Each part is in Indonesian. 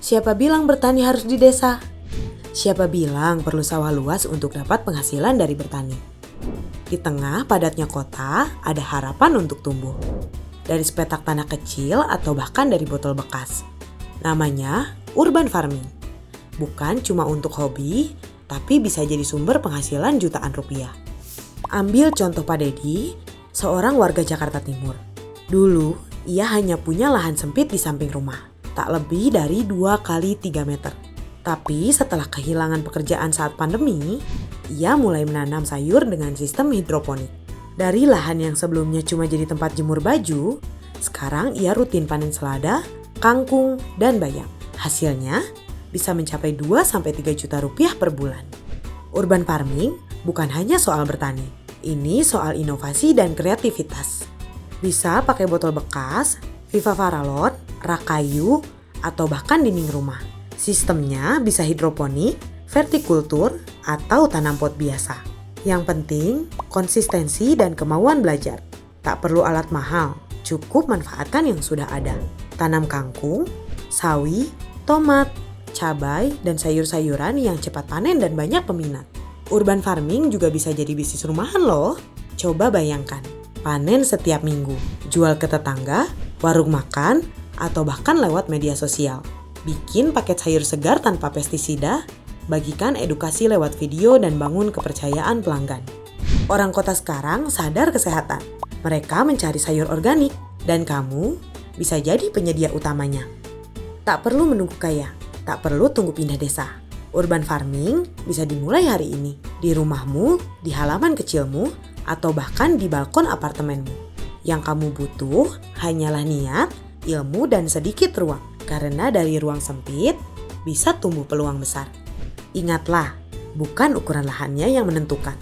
Siapa bilang bertani harus di desa? Siapa bilang perlu sawah luas untuk dapat penghasilan dari bertani? Di tengah padatnya kota, ada harapan untuk tumbuh. Dari sepetak tanah kecil atau bahkan dari botol bekas. Namanya urban farming. Bukan cuma untuk hobi, tapi bisa jadi sumber penghasilan jutaan rupiah. Ambil contoh Pak Dedi, seorang warga Jakarta Timur. Dulu, ia hanya punya lahan sempit di samping rumah, tak lebih dari 2 kali 3 meter. Tapi setelah kehilangan pekerjaan saat pandemi, ia mulai menanam sayur dengan sistem hidroponik. Dari lahan yang sebelumnya cuma jadi tempat jemur baju, sekarang ia rutin panen selada, kangkung, dan bayam. Hasilnya bisa mencapai 2-3 juta rupiah per bulan. Urban farming bukan hanya soal bertani, ini soal inovasi dan kreativitas. Bisa pakai botol bekas, Viva Faralon, rak kayu, atau bahkan dinding rumah. Sistemnya bisa hidroponik, vertikultur, atau tanam pot biasa. Yang penting, konsistensi dan kemauan belajar. Tak perlu alat mahal, cukup manfaatkan yang sudah ada. Tanam kangkung, sawi, tomat, cabai, dan sayur-sayuran yang cepat panen dan banyak peminat. Urban farming juga bisa jadi bisnis rumahan loh. Coba bayangkan, panen setiap minggu, jual ke tetangga, warung makan, atau bahkan lewat media sosial. Bikin paket sayur segar tanpa pestisida, bagikan edukasi lewat video dan bangun kepercayaan pelanggan. Orang kota sekarang sadar kesehatan. Mereka mencari sayur organik dan kamu bisa jadi penyedia utamanya. Tak perlu menunggu kaya, tak perlu tunggu pindah desa. Urban farming bisa dimulai hari ini, di rumahmu, di halaman kecilmu, atau bahkan di balkon apartemenmu. Yang kamu butuh hanyalah niat, ilmu, dan sedikit ruang. Karena dari ruang sempit, bisa tumbuh peluang besar. Ingatlah, bukan ukuran lahannya yang menentukan,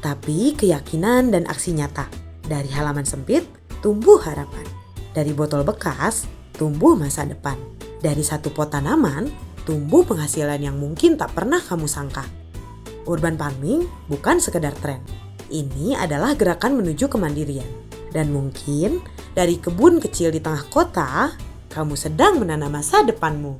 tapi keyakinan dan aksi nyata. Dari halaman sempit, tumbuh harapan. Dari botol bekas, tumbuh masa depan. Dari satu pot tanaman, tumbuh penghasilan yang mungkin tak pernah kamu sangka. Urban farming bukan sekedar tren. Ini adalah gerakan menuju kemandirian. Dan mungkin dari kebun kecil di tengah kota, kamu sedang menanam masa depanmu.